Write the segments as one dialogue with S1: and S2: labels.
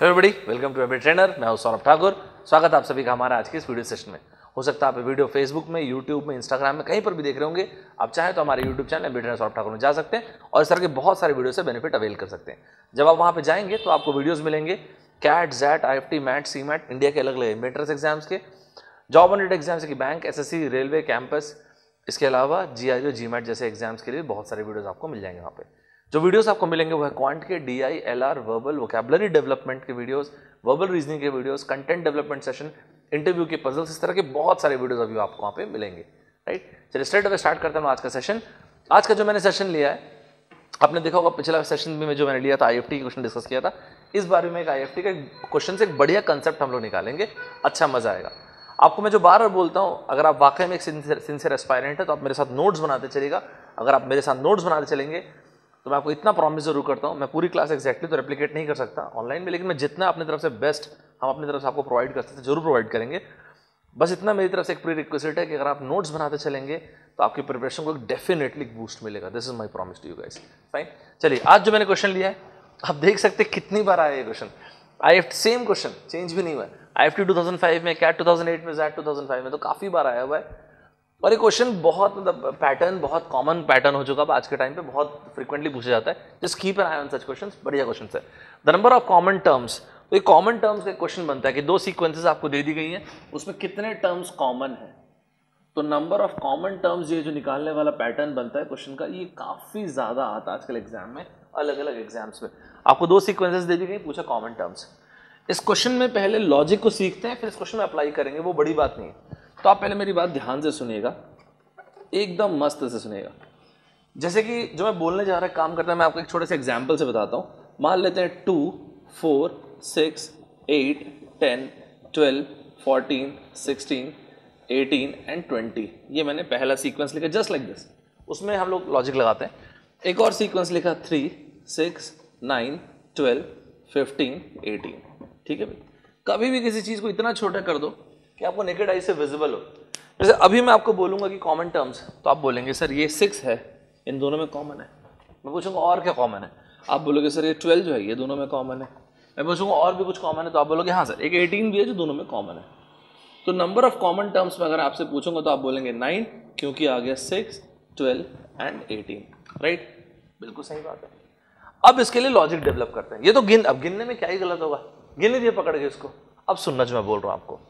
S1: Everybody welcome to MB trainer. मैं हूं सौरभ ठाकुर। स्वागत है आप सभी का हमारा आज के इस वीडियो सेशन में। हो सकता है आप वीडियो फेसबुक में, यूट्यूब में, इंस्टाग्राम में कहीं पर भी देख रहे होंगे। आप चाहें तो हमारे YouTube channel MB trainer Saurabh Thakur में जा सकते हैं और इस तरह के बहुत सारे वीडियो से बेनिफिट अवेल कर सकते हैं। जब आप वहाँ पर जाएंगे तो आपको वीडियोज़ मिलेंगे CAT, XAT, IFT, MAT, CMAT, India के अलग अलग एंट्रेंस एग्जाम्स के, जॉब ओरिएंटेड एग्जाम्स की, बैंक, SSC, रेलवे, कैंपस, इसके अलावा GRE, GMAT जैसे एग्जाम्स के लिए बहुत सारे वीडियोस आपको मिल जाएंगे वहाँ पे। जो वीडियोस आपको मिलेंगे वो है क्वांट के, DI, LR, verbal, vocabulary development के वीडियोस, वर्बल रीजनिंग के videos, content development session, interview के पजल्स, इस तरह के बहुत सारे वीडियोस अभी आपको वहाँ पे मिलेंगे। राइट, चलिए स्ट्रेट अवे स्टार्ट करता हूँ आज का सेशन। आज का जो मैंने सेशन लिया है, आपने देखा होगा पिछला सेशन में जो मैंने लिया था IFT क्वेश्चन डिस्कस किया था। इस बारे में एक IFT का क्वेश्चन से एक बढ़िया कंसेप्ट हम लोग निकालेंगे, अच्छा मजा आएगा। आपको मैं जो बार बार बोलता हूँ, अगर आप वाकई में एक सिंसियर एस्पायरेंट है तो आप मेरे साथ नोट्स बनाते चलिएगा। अगर आप मेरे साथ नोट्स बनाते चलेंगे तो मैं आपको इतना प्रॉमिस जरूर करता हूँ, मैं पूरी क्लास एक्जैक्टली तो रेप्लिकेट नहीं कर सकता ऑनलाइन में, लेकिन मैं जितना अपनी तरफ से बेस्ट हम अपनी तरफ से आपको प्रोवाइड कर सकते जरूर प्रोवाइड करेंगे। बस इतना मेरी तरफ से एक प्री रिक्वेस्ट है कि अगर आप नोट्स बनाते चलेंगे तो आपकी प्रिपरेशन को डेफिनेटली बूस्ट मिलेगा। This is my promise to you guys. Fine, चलिए आज जो मैंने क्वेश्चन लिया है, आप देख सकते हैं कितनी बार आया ये question. IFT same question, change भी नहीं हुआ है। IFT 2005 में, कैट 2008 में, जैट 2005 में, तो काफी बार आया हुआ है। और ये क्वेश्चन बहुत मतलब पैटर्न बहुत कॉमन पैटर्न हो चुका है आज के टाइम पे, बहुत फ्रीक्वेंटली पूछा जाता है। Just keep an I on such questions, बढ़िया क्वेश्चन है। The number of common terms, तो ये कॉमन टर्म्स का क्वेश्चन बनता है कि दो सीक्वेंसेस आपको दे दी गई हैं, उसमें कितने टर्म्स कॉमन है। तो नंबर ऑफ कॉमन टर्म्स ये जो निकालने वाला पैटर्न बनता है क्वेश्चन का, ये काफी ज्यादा आता है आजकल एग्जाम में, अलग अलग एग्जाम्स में। आपको दो सीक्वेंसेस दे दी गई, पूछा कॉमन टर्म्स। इस क्वेश्चन में पहले लॉजिक को सीखते हैं, फिर इस क्वेश्चन में अप्लाई करेंगे, वो बड़ी बात नहीं है। तो आप पहले मेरी बात ध्यान से सुनिएगा, एकदम मस्त से सुनिएगा। जैसे कि जो मैं बोलने जा रहा है काम करता है, मैं आपको एक छोटे से एग्जाम्पल से बताता हूँ। मान लेते हैं 2, 4, 6, 8, 10, 12, 14, 16, 18 एंड 20। ये मैंने पहला सीक्वेंस लिखा जस्ट लाइक दिस। उसमें हम लोग लॉजिक लगाते हैं। एक और सीक्वेंस लिखा 3, 6, 9, 12, 15, 18। ठीक है भाई, कभी भी किसी चीज को इतना छोटा कर दो कि आपको नेकेड आई से विजिबल हो। जैसे अभी मैं आपको बोलूंगा कि कॉमन टर्म्स, तो आप बोलेंगे सर ये 6 है, इन दोनों में कॉमन है। मैं पूछूंगा और क्या कॉमन है, आप बोलोगे सर ये 12 जो है ये दोनों में कॉमन है। मैं पूछूंगा और भी कुछ कॉमन है, तो आप बोलोगे हाँ सर एक 18 भी है जो दोनों में कॉमन है। तो नंबर ऑफ कॉमन टर्म्स में अगर आपसे पूछूंगा तो आप बोलेंगे 9, क्योंकि आ गया 6, 12 एंड 18। राइट, बिल्कुल सही बात है। अब इसके लिए लॉजिक डेवलप करते हैं। ये तो अब गिनने में क्या ही गलत होगा, गिन लीजिए पकड़ के इसको। अब सुनना जो मैं बोल रहा हूं आपको,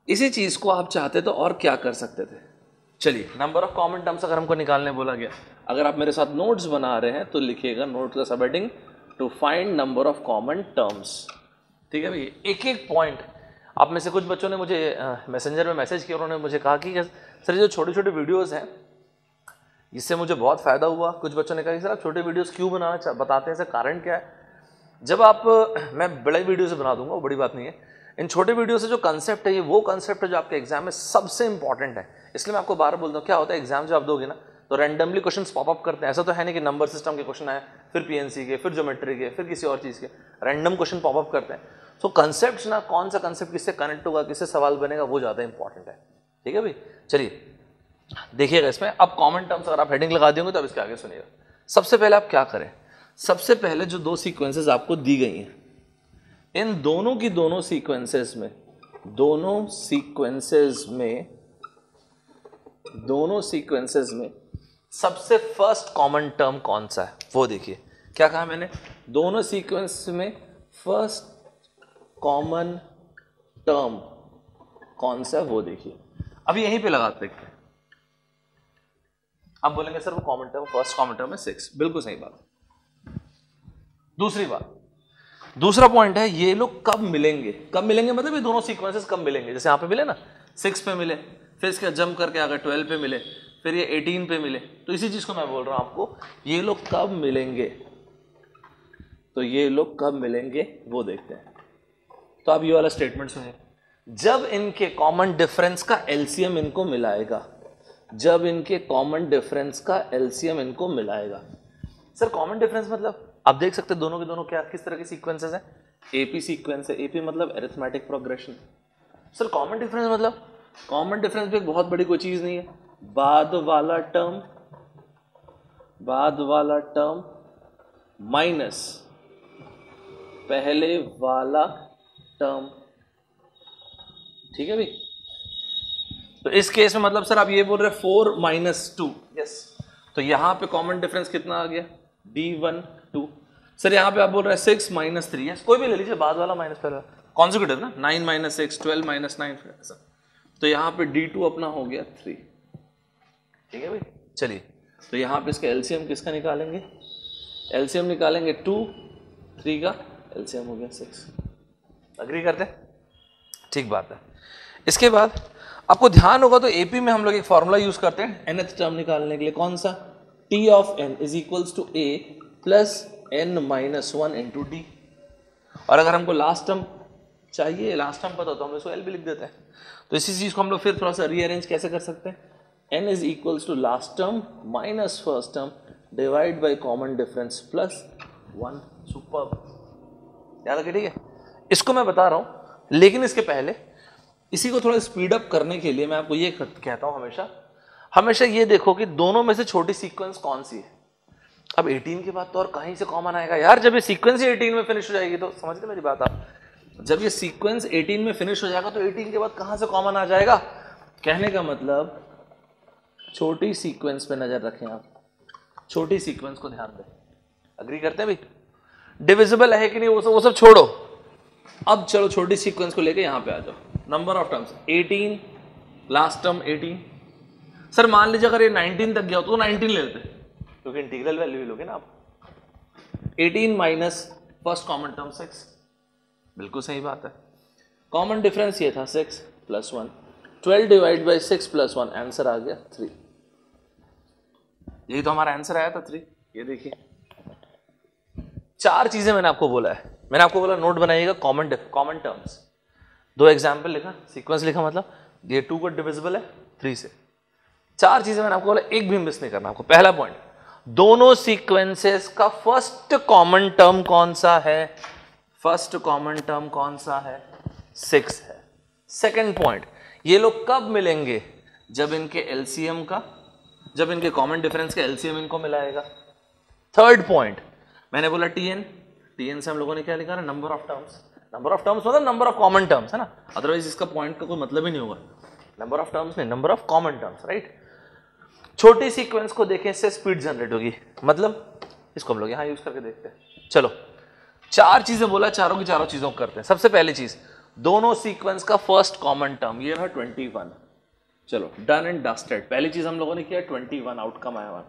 S1: इसी चीज को आप चाहते तो और क्या कर सकते थे। चलिए, नंबर ऑफ कॉमन टर्म्स अगर हमको निकालने बोला गया, अगर आप मेरे साथ नोट्स बना रहे हैं तो लिखिएगा नोट का subheading to find number of common terms. ठीक है भाई, एक एक पॉइंट। आप में से कुछ बच्चों ने मुझे मैसेंजर में मैसेज किया, उन्होंने मुझे कहा कि सर ये जो छोटे छोटे वीडियोस हैं इससे मुझे बहुत फायदा हुआ। कुछ बच्चों ने कहा कि सर आप छोटे वीडियोस क्यों बनाना बताते हैं, सर कारण क्या है। जब आप, मैं बड़े वीडियो से बना दूंगा, वो बड़ी बात नहीं है। इन छोटे वीडियो से जो कंसेप्ट है, ये वो कंसेप्ट है जो आपके एग्जाम में सबसे इंपॉर्टेंट है। इसलिए मैं आपको बार बोलता हूँ, क्या होता है एग्जाम जब आप दोगे ना तो रैंडमली क्वेश्चन पॉपअप करते हैं। ऐसा तो है नहीं कि नंबर सिस्टम के क्वेश्चन आए, फिर PNC के, फिर ज्योमेट्री के, फिर किसी और चीज़ के, रैंडम क्वेश्चन पॉपअप करते हैं। सो कंसेप्ट ना, कौन सा कंसेप्ट किससे कनेक्ट होगा, किससे सवाल बनेगा, वो ज़्यादा इंपॉर्टेंट है। ठीक है भाई, चलिए देखिएगा इसमें। अब कॉमन टर्म्स अगर आप हेडिंग लगा देंगे तो अब इसके आगे सुनिएगा। सबसे पहले आप क्या करें, सबसे पहले जो दो सीक्वेंसेस आपको दी गई हैं, इन दोनों की दोनों सीक्वेंसेस में सबसे फर्स्ट कॉमन टर्म कौन सा है वो देखिए। क्या कहा मैंने, दोनों सीक्वेंस में फर्स्ट कॉमन टर्म कौन सा है वो देखिए। अभी यहीं पे लगाते हैं। आप बोलेंगे सर वो common term, first common term है 6, बिल्कुल सही बात। दूसरी बात, दूसरा पॉइंट है ये लोग कब मिलेंगे। कब मिलेंगे मतलब ये दोनों सीक्वेंसेस कब मिलेंगे। जैसे यहाँ पे मिले ना, 6 पे मिले, फिर इसका जंप करके आ गए 12 पे मिले, फिर ये 18 पे मिले। तो इसी चीज को मैं बोल रहा हूं आपको, ये लोग कब मिलेंगे, तो ये लोग कब मिलेंगे वो देखते हैं। तो आप ये वाला स्टेटमेंट सुनिए, जब इनके कॉमन डिफरेंस का एलसीएम इनको मिलाएगा। जब इनके कॉमन डिफरेंस का एलसीएम इनको मिलाएगा। सर कॉमन डिफरेंस मतलब आप देख सकते हैं दोनों के दोनों क्या किस तरह के सीक्वेंसेस हैं। एपी सीक्वेंस है, एपी मतलब arithmetic progression. Sir common difference मतलब, कॉमन डिफरेंस भी बहुत बड़ी कोई चीज नहीं है। बाद वाला टर्म माइनस पहले वाला टर्म, ठीक है भाई। तो इस केस में मतलब सर आप ये बोल रहे हैं 4 माइनस 2, यस, तो यहां पे कॉमन डिफरेंस कितना आ गया, D1 2। सर यहां पे आप बोल रहे हैं 6 माइनस 3, यस, कोई भी ले लीजिए, बाद वाला माइनस पहले कॉन्जिक्यूटिव ना, 9 माइनस 6 12 माइनस 9, तो यहां पे D2 अपना हो गया 3, ठीक है भाई। चलिए, तो यहां पे इसका एलसीएम किसका निकालेंगे, एलसीएम निकालेंगे 2 3 का एलसीएम हो गया 6। अग्री करते हैं, ठीक बात है। इसके बाद आपको ध्यान होगा तो एपी में हम लोग एक फॉर्मूला यूज करते हैं nth टर्म निकालने के लिए, कौन सा, T of n is equals to A plus n minus 1 into d. और अगर हमको लास्ट टर्म चाहिए, लास्ट टर्म पता हो तो हम इसको L भी लिख देते हैं। तो इसी चीज को हम लोग फिर थोड़ा सा रीअरेंज कैसे कर सकते हैं, n is equals to last term minus first term divide by common difference plus 1। Super, याद रखिए, ठीक है। इसको मैं बता रहा हूं, लेकिन इसके पहले इसी को थोड़ा स्पीड अप करने के लिए मैं आपको ये कहता हूं, हमेशा हमेशा ये देखो कि दोनों में से छोटी सीक्वेंस कौन सी है। अब 18 के बाद तो और कहीं से कॉमन आएगा यार, जब ये सीक्वेंस ही 18 में फिनिश हो जाएगी तो समझ रहे मेरी बात आप, जब ये सीक्वेंस 18 में फिनिश हो जाएगा तो 18 के बाद कहां से कॉमन आ जाएगा। कहने का मतलब छोटी सीक्वेंस पे नजर रखें आप, छोटी सीक्वेंस को ध्यान दें। अग्री करते हैं भाई, डिविजिबल है कि नहीं वो सब छोड़ो, अब चलो छोटी सीक्वेंस को लेके यहां पे आ जाओ। Number of terms 18, last term 18। Sir मान लीजिए अगर ये 19 तक गया तो 19 ले लेते, क्योंकि इंटीग्रल वैल्यू लोगे ना आप। 18 माइनस फर्स्ट कॉमन टर्म 6, बिल्कुल सही बात है। कॉमन डिफरेंस ये था 6 plus 1, 12 divide by 6 plus 1, answer आ गया 3। यही तो हमारा आंसर आया था 3। ये देखिए, 4 चीजें मैंने आपको बोला है, मैंने आपको बोला नोट बनाइएगा, कॉमन टर्म्स, 2 एग्जाम्पल लिखा, सीक्वेंस लिखा, मतलब ये 2 को डिविजिबल है 3 से। 4 चीजें मैंने आपको बोला, एक भी मिस नहीं करना आपको। पहला पॉइंट, दोनों सीक्वेंसेस का फर्स्ट कॉमन टर्म कौन सा है, फर्स्ट कॉमन टर्म कौन सा है, 6 है। सेकंड पॉइंट, ये लोग कब मिलेंगे, जब इनके एलसीएम का, जब इनके कॉमन डिफरेंस का एलसीएम इनको मिलाएगा। थर्ड पॉइंट, मैंने बोला टीएन, टीएन से हम लोगों ने क्या लिखा, number of terms. Number of terms मतलब नंबर ऑफ कॉमन टर्म्स है ना, अदरवाइज इसका पॉइंट का कोई मतलब ही नहीं होगा। नंबर ऑफ टर्म्स नहीं, number of common terms, right. छोटी सीक्वेंस को देखें, इससे स्पीड जनरेट होगी, मतलब इसको हम लोग यहां यूज करके देखते हैं। चलो 4 चीजें बोला, चारों की चारों चीजों को करते हैं। सबसे पहली चीज, दोनों सीक्वेंस का फर्स्ट कॉमन टर्म, ये रहा 21। चलो डन एंड डस्टेड, पहली चीज हम लोगों ने किया 21 आउटकम आया।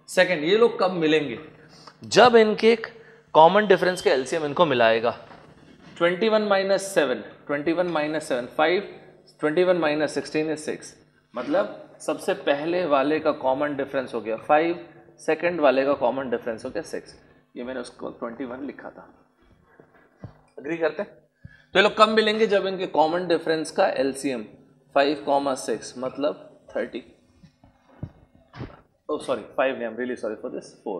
S1: सेकंड, ये लोग कब मिलेंगे, जब इनके कॉमन डिफरेंस के एलसीएम इनको मिलाएगा। 21 माइनस 7, 21 माइनस 7 5, 21 माइनस 16 इज 6, मतलब सबसे पहले वाले का कॉमन डिफरेंस हो गया 5, सेकंड वाले का कॉमन डिफरेंस हो गया 6। ये मैंने उसको 21 लिखा था। अग्री करते हैं। तो ये लोग कब मिलेंगे, जब इनके कॉमन डिफरेंस का एलसीएम 5, 6 मतलब 30। Oh sorry, 5 नहीं, I'm really sorry for this, 4.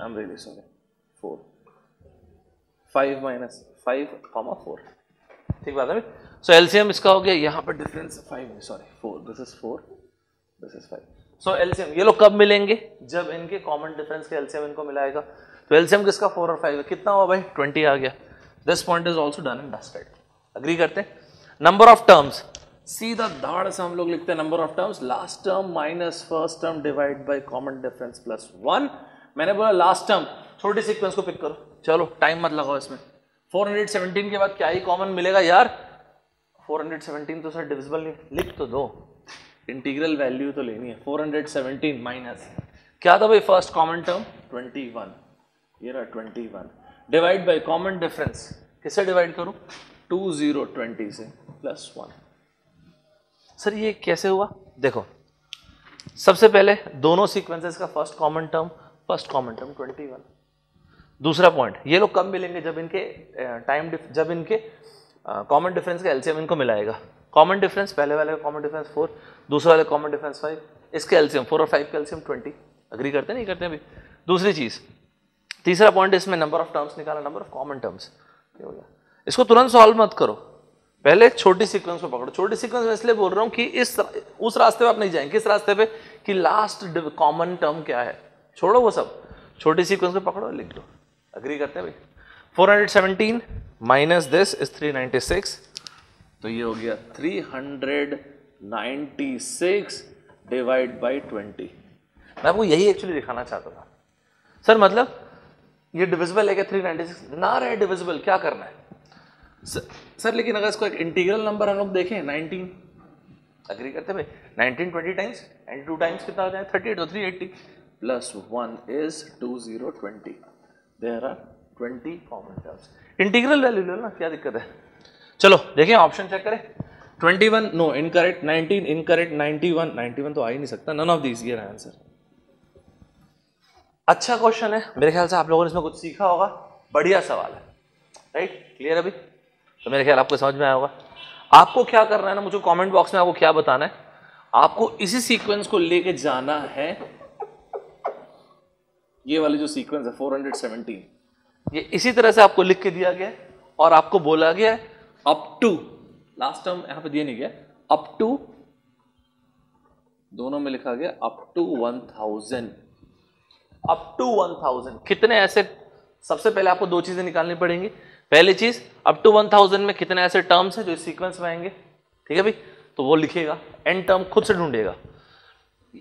S1: I'm really sorry, 4. 5 minus 5, 4. ठीक बात है भाई। सो एलसीएम इसका हो गया, यहाँ पर डिफरेंस 5 नहीं, sorry 4, this is 4, this is 5। So LCM ये लोग कब मिलेंगे, जब इनके कॉमन डिफरेंस के एलसीएम इनको मिलाएगा। तो एलसीएम किसका 4 और 5 है, कितना हुआ भाई, 20 आ गया। This point is also done and dusted. Agree करते हैं। नंबर ऑफ टर्म्स, सीधा धाड़ से हम लोग लिखते हैं number of terms, last term minus first term divide by common difference plus 1। मैंने बोला लास्ट टर्म, छोटी सीक्वेंस को पिक करो, चलो टाइम मत लगाओ इसमें। 417 के बाद क्या ही कॉमन मिलेगा यार, 417 तो सर डिविजिबल नहीं, लिख तो दो, इंटीग्रल वैल्यू तो लेनी है। 417 माइनस क्या था भाई, फर्स्ट कॉमन टर्म 21, ये रहा 21, डिवाइड बाय कॉमन डिफरेंस, किससे डिवाइड करूं, 2020 से प्लस 1। सर ये कैसे हुआ, देखो सबसे पहले दोनों सीक्वेंसेस का फर्स्ट कॉमन टर्म 21। दूसरा पॉइंट, ये लोग कब मिलेंगे, जब इनके जब इनके कॉमन डिफरेंस का एलसीएम इनको मिलाएगा। कॉमन डिफरेंस, पहले वाले का कॉमन डिफरेंस 4, दूसरे वाले कॉमन डिफरेंस 5, इसके एलसीएम 4 और 5 के एलसीएम 20। अग्री करते नहीं करते अभी। दूसरी चीज, तीसरा पॉइंट, इसमें नंबर ऑफ टर्म्स निकाला, नंबर ऑफ कॉमन टर्म्स। ये हो गया। इसको तुरंत सॉल्व मत करो, पहले छोटी सीक्वेंस को पकड़ो। छोटी सीक्वेंस में इसलिए बोल रहा हूं कि उस रास्ते पे आप नहीं जाएंगे। किस रास्ते पे, कि लास्ट कॉमन टर्म क्या है, छोड़ो वो सब, छोटी सीक्वेंस को पकड़ो, लिख दो। अग्री करते हैं भाई। 417 माइनस दिस इज 396, तो ये हो गया 396 डिवाइड बाई 20। मैं आपको यही एक्चुअली दिखाना चाहता था। सर मतलब ये डिविजिबल है क्या 396? ना रहे डिविजिबल, क्या करना है सर? लेकिन अगर इसको एक इंटीग्रल नंबर हम लोग देखें 19, अग्री करते भाई? 19 20 टाइम्स एंड 2 टाइम्स कितना हो जाए 38, तो 380 plus 1 is 2020। There are 20 common terms. Integral value लो ना, क्या दिक्कत है? चलो देखें, ऑप्शन चेक करें। 21 नो इनकरेक्ट, 19 इनकरेक्ट, 91 तो आ ही नहीं सकता, नन ऑफ दीज ये आंसर। अच्छा क्वेश्चन है, मेरे ख्याल से आप लोगों ने इसमें कुछ सीखा होगा, बढ़िया सवाल है, राइट? क्लियर अभी? तो मेरे ख्याल आपको समझ में आया होगा। आपको क्या करना है ना, मुझे कमेंट बॉक्स में आपको क्या बताना है, आपको इसी सीक्वेंस को लेके जाना है। ये वाली जो सीक्वेंस है 417, ये इसी तरह से आपको लिख के दिया गया है और आपको बोला गया है अप टू, लास्ट टर्म यहां पे दिया नहीं गया, अप टू, दोनों में लिखा गया अप टू 1000, अप टू 1000। कितने ऐसे, सबसे पहले आपको दो चीजें निकालनी पड़ेंगी। पहली चीज, अप टू 1000 में कितने ऐसे टर्म्स हैं जो इस सीक्वेंस में आएंगे, ठीक है भाई? तो वो लिखेगा, एन टर्म खुद से ढूंढेगा,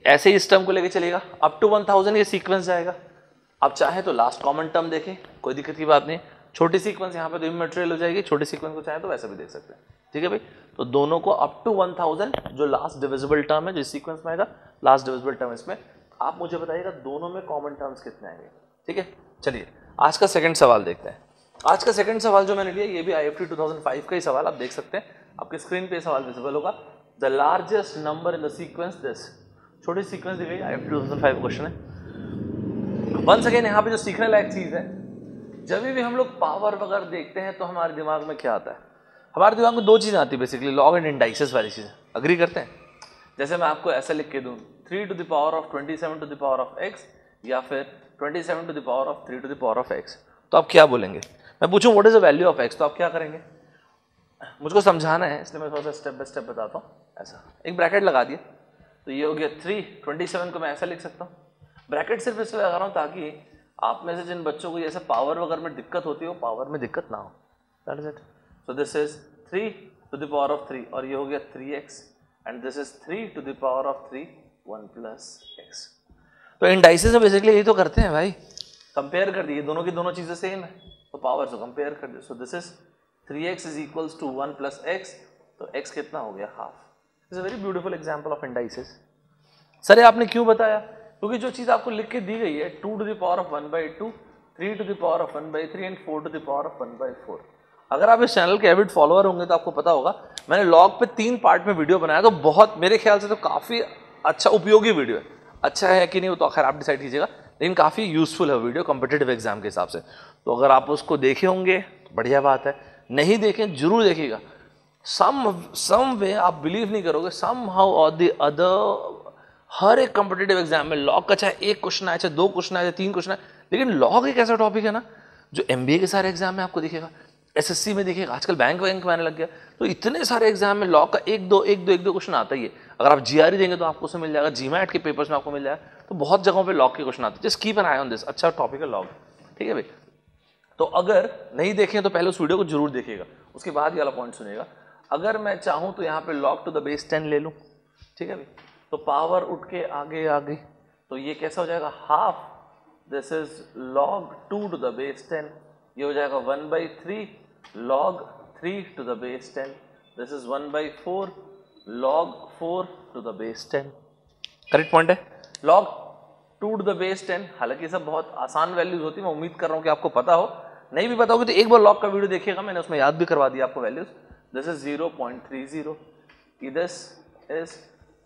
S1: ऐसे ही इस टर्म को लेके चलेगा, अप टू 1000 ये सीक्वेंस जाएगा। आप चाहे तो लास्ट कॉमन टर्म देखें, कोई दिक्कत की बात नहीं। छोटी सीक्वेंस यहाँ पे तो इमैटेरियल हो जाएगी, छोटी सीक्वेंस को चाहे तो वैसे भी देख सकते हैं, ठीक है भाई? तो दोनों को अप टू 1000 जो लास्ट डिविजिबल टर्म है जो इस सीक्वेंस में आएगा, लास्ट डिविजिबल टर्म इसमें, आप मुझे बताइएगा दोनों में कॉमन टर्म्स कितने आएंगे, ठीक है? चलिए आज का सेकंड सवाल देखते हैं। आज का सेकंड सवाल जो मैंने लिया ये भी IFT 2005 का ही सवाल, आप देख सकते हैं, आपके स्क्रीन पे सवाल विजिबल होगा। The largest number in the sequence this, छोटी सीक्वेंस दी गई, IFT 2005 क्वेश्चन है। वंस अगेन यहाँ पे जो सीखने लायक चीज है, जब भी हम लोग पावर वगैरह देखते हैं तो हमारे दिमाग में क्या आता है? हमारे दिमाग में दो चीजें आती है बेसिकली, लॉग एंड इंडाइसेस वाली चीजें, अग्री करते हैं? जैसे मैं आपको ऐसा लिख के दूं 3 to the power of 27 to the power of x या फिर 27 to the power of 3 to the power of x, तो आप क्या बोलेंगे? मैं पूछूं what is the value of x, तो आप क्या करेंगे? मुझको समझाना है इसलिए मैं थोड़ा सा स्टेप बाय स्टेप बताता हूँ। ऐसा एक ब्रैकेट लगा दिया, तो ये हो गया 3, 27 को मैं ऐसा लिख सकता हूँ। ब्रैकेट सिर्फ इसलिए लगा रहा हूँ ताकि आप में से जिन बच्चों को जैसे पावर वगैरह में दिक्कत होती है, पावर में दिक्कत ना हो, that is it. So this is 3 to the power of 3 और ये हो गया 3x and this is 3 to the power of 3 1 plus x। तो इंडाइसेस में बेसिकली यही तो करते हैं भाई, कंपेयर कर दिए, दोनों की दोनों चीजें सेम है तो पावर से कंपेयर कर दिए। So this is 3x is equals to 1 plus x, तो x कितना हो गया? Half. It's a very beautiful example of indices. Sir ये आपने क्यों बताया? क्योंकि जो चीज आपको लिख के दी गई है 2 to the power of 1/2, 3 to the power of 1/3 and 4 to the power of 1/4। अगर आप इस चैनल के एविड फॉलोअर होंगे तो आपको पता होगा मैंने लॉग पे 3 पार्ट में वीडियो बनाया, तो बहुत मेरे ख्याल से तो काफी अच्छा उपयोगी वीडियो है। अच्छा है कि नहीं वो तो आखिर आप डिसाइड कीजिएगा, लेकिन काफी यूजफुल है वीडियो कॉम्पिटिटिव एग्जाम के हिसाब से। तो अगर आप उसको देखे होंगे तो बढ़िया बात है, नहीं देखें जरूर देखिएगा। सम वे आप बिलीव नहीं करोगे, सम हाउ और द अदर हर एक कॉम्पिटिटिव एग्जाम में लॉग का चाहे एक क्वेश्चन आए, चाहे 2 क्वेश्चन आए, चाहे 3 क्वेश्चन आए, लेकिन लॉग एक ऐसा टॉपिक है ना जो MBA के सारे एग्जाम में आपको दिखेगा, SSC में दिखेगा, आजकल बैंक में आने लग गया। तो इतने सारे एग्जाम में लॉग का एक दो क्वेश्चन आता ही है। अगर आप GRE देंगे तो आपको उसमें मिल जाएगा, GMAT के पेपर्स में आपको मिल जाएगा, तो बहुत जगहों पे लॉग के क्वेश्चन आते हैं। Just keep an I on this, अच्छा टॉपिक है लॉग, ठीक है भाई? तो अगर नहीं देखें तो पहले उस वीडियो को जरूर देखिएगा, उसके बाद ये वाला पॉइंट सुनिएगा। अगर मैं चाहूँ तो यहाँ पे log to the base 10 ले लूँ, ठीक है भाई? तो पावर उठ के आगे आ गई, तो ये कैसा हो जाएगा? Half, this is log 2 to the base 10, ये हो जाएगा 1/3 log 3 to the base 10, this is 1/4 log 4 to the base 10। Correct point है, log 2 to the base 10। हालांकि सब बहुत आसान वैल्यूज होती है, मैं उम्मीद कर रहा हूँ कि आपको पता हो। नहीं भी पता होगी तो एक बार log का वीडियो देखिएगा, मैंने उसमें याद भी करवा दिया आपको values. This is 0.30, this is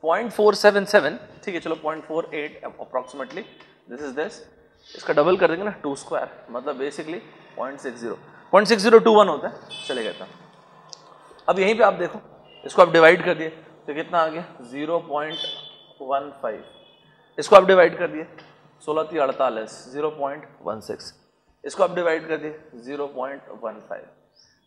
S1: 0.477, ठीक है, चलो 0.48 अप्रोक्सीमेटली, दिस इज दिस। इसका डबल कर देंगे ना 2 स्क्वायर, मतलब बेसिकली 0.6021 होता है, चलेगा इतना। अब यहीं पे आप देखो, इसको आप डिवाइड कर दिए तो कितना आ गया? 0.15। इसको आप डिवाइड कर दिए 16×3 = 0.16। इसको आप डिवाइड कर दिए 0.15।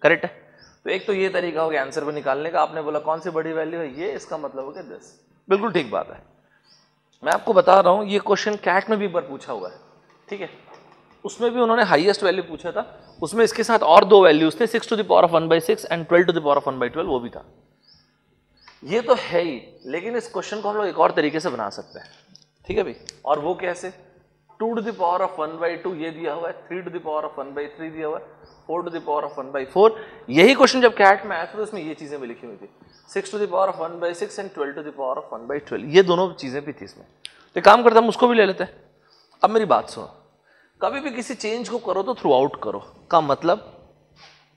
S1: करेक्ट है? तो एक तो ये तरीका हो गया आंसर को निकालने का। आपने बोला कौन सी बड़ी वैल्यू है ये, इसका मतलब हो गया 10। बिल्कुल ठीक बात है। मैं आपको बता रहा हूं ये क्वेश्चन कैट में भी एक बार पूछा हुआ है, ठीक है? उसमें भी उन्होंने हाईएस्ट वैल्यू पूछा था, उसमें इसके साथ और दो वैल्यूज थे 6 to the power of 1/6 and 12 to the power of 1/12, वो भी था। ये तो है ही, लेकिन इस क्वेश्चन को हम लोग एक और तरीके से बना सकते हैं, ठीक है भाई। और वो कैसे? 2 टू द पावर ऑफ 1/2 ये दिया हुआ है, 3 टू द पावर ऑफ 1/3 दिया हुआ है, 4 टू द पावर ऑफ 1/4। यही क्वेश्चन जब कैट में आया था तो उसमें ये चीजें भी लिखी हुई थी, 6 to the power of 1/6 and 12 to the power of 1/12, ये दोनों चीजें भी थी इसमें। तो काम करता हम उसको भी ले लेते हैं। अब मेरी बात सुनो, कभी भी किसी चेंज को करो तो थ्रू आउट करो, का मतलब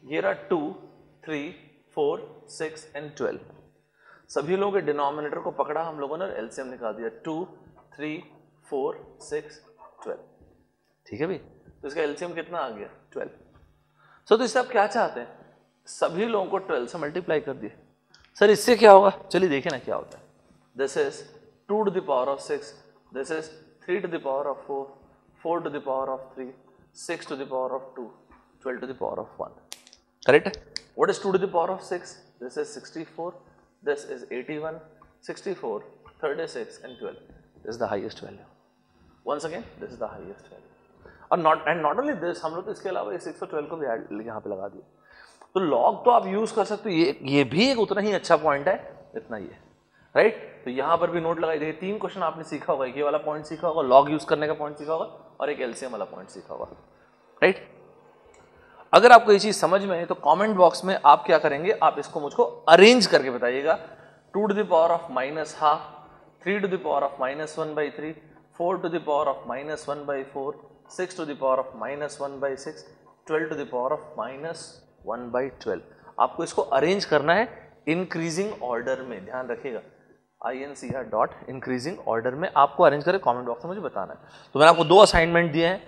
S1: ये रहा 2, 3, 4, 6 एंड 12, सभी लोगों के डिनोमिनेटर को पकड़ा हम लोगों ने, एलसीएम निकाल दिया 2, 3, 4, 6, 12, ठीक है भाई। तो इसका एलसीएम कितना आ गया? 12। तो इससे आप क्या चाहते हैं? सभी लोगों को 12 से मल्टीप्लाई कर दिए। सर इससे क्या होगा? चलिए देखें ना क्या होता है। This is 2 to the power of 6, this is 3 to the power of 4, 4 to the power of 3, 6 to the power of 2, 12 to the power of 1, correct? What is 2 to the power of 6? This is 64, this is 81, 64, 36 and 12. This is the highest value. Once again, this is the highest value. और not only this, हम लोग तो इसके अलावा 6 और 12 को भी यहाँ पे लगा दिए। तो लॉग तो आप यूज कर सकते हो, ये भी एक उतना ही अच्छा पॉइंट है इतना ही है, राइट? तो यहाँ पर भी नोट लगाई। देखिए 3 क्वेश्चन आपने सीखा होगा, ये वाला पॉइंट सीखा होगा, लॉग यूज करने का पॉइंट सीखा होगा, और एक एलसीएम वाला पॉइंट सीखा होगा, राइट? अगर आपको ये चीज समझ में है तो कमेंट बॉक्स में आप क्या करेंगे, आप इसको मुझको अरेंज करके बताइएगा। 2 to the power of -½ 3 to the power of -1/3 4 to the power of -1/4 6 to the power of -1/6 12 to the power of -1/12। आपको इसको अरेंज करना है इंक्रीजिंग ऑर्डर में, ध्यान रखिएगा INCR डॉट इंक्रीजिंग ऑर्डर में आपको अरेंज करके कमेंट बॉक्स में मुझे बताना है। तो मैंने आपको 2 असाइनमेंट दिए हैं,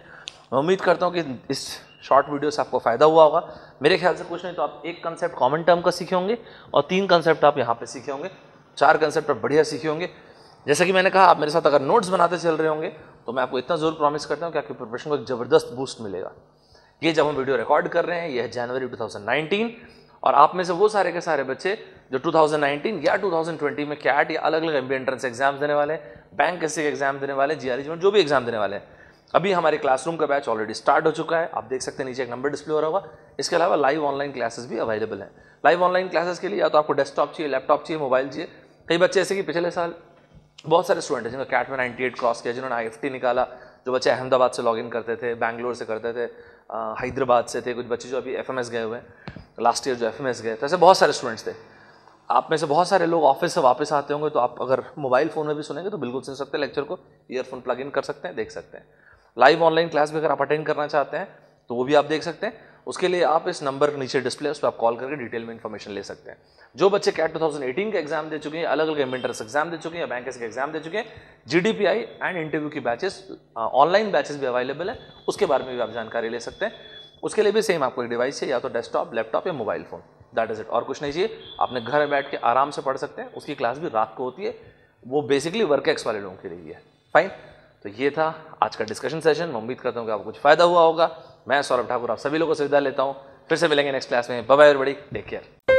S1: मैं उम्मीद करता हूँ कि इस शॉर्ट वीडियो से आपको फायदा हुआ होगा। मेरे ख्याल से कुछ नहीं तो आप 1 कंसेप्ट कॉमन टर्म का सीखे होंगे और 3 कंसेप्ट आप यहाँ पे सीखे होंगे, 4 कंसेप्ट आप बढ़िया सीखे होंगे। जैसा कि मैंने कहा, आप मेरे साथ अगर नोट्स बनाते चल रहे होंगे तो मैं आपको इतना जरूर प्रॉमिस करता हूँ कि आपकी प्रिपरेशन को एक जबरदस्त बूस्ट मिलेगा। ये जब हम वीडियो रिकॉर्ड कर रहे हैं, ये है जनवरी 2019, और आप में से वो सारे के सारे बच्चे जो 2019 या 2020 में कैट या अलग अलग एमबीए एंट्रेंस एग्जाम देने वाले हैं, बैंक के एग्जाम देने वाले, GRE जो भी एग्जाम देने वाले हैं, अभी हमारे क्लासरूम का बैच ऑलरेडी स्टार्ट हो चुका है। आप देख सकते हैं नीचे एक नंबर डिस्प्ले हो रहा होगा। इसके अलावा लाइव ऑनलाइन क्लासेस भी अवेलेबल हैं। लाइव ऑनलाइन क्लासेस के लिए या तो आपको डेस्कटॉप चाहिए, लैपटॉप चाहिए, मोबाइल चाहिए। कई बच्चे ऐसे कि पिछले साल बहुत सारे स्टूडेंट हैं जिन्होंने कैट में 98 क्रॉस किया, जिन्होंने IFT निकाला, जो बच्चे अहमदाबाद से लॉगिन करते थे, बैंगलोर से करते थे, हैदराबाद से थे, कुछ बच्चे जो अभी FMS गए हुए हैं, लास्ट ईयर जो FMS गए, तो ऐसे बहुत सारे स्टूडेंट्स थे। आप में से बहुत सारे लोग ऑफिस से वापस आते होंगे, तो आप अगर मोबाइल फ़ोन में भी सुनेंगे तो बिल्कुल सुन सकते हैं लेक्चर को, ईयरफोन प्लग इन कर सकते हैं, देख सकते हैं। लाइव ऑनलाइन क्लास भी अगर आप अटेंड करना चाहते हैं तो वो भी आप देख सकते हैं। उसके लिए आप इस नंबर नीचे डिस्प्ले, उस पर आप कॉल करके डिटेल में इन्फॉर्मेशन ले सकते हैं। जो बच्चे कैट 2018 के एग्जाम दे चुके हैं, अलग अलग एंट्रेंस एग्जाम दे चुके हैं या बैंक के एग्जाम दे चुके हैं, GDPI एंड इंटरव्यू की बैचेस, ऑनलाइन बैचेस भी अवेलेबल है, उसके बारे में भी आप जानकारी ले सकते हैं। उसके लिए भी सेम आपको एक डिवाइस चाहिए, या तो डेस्कटॉप, लैपटॉप या mobile phone, that is it, और कुछ नहीं चाहिए। आपने घर में बैठ के आराम से पढ़ सकते हैं। उसकी क्लास भी रात को होती है, वो बेसिकली वर्क एक्स वाले लोगों के लिए है। फाइन, तो ये था आज का डिस्कशन सेशन। मैं उम्मीद करता हूँ कि आपको कुछ फायदा हुआ होगा। मैं सौरभ ठाकुर आप सभी लोगों से विदा लेता हूँ, फिर से मिलेंगे नेक्स्ट क्लास में। Bye bye everybody, take care.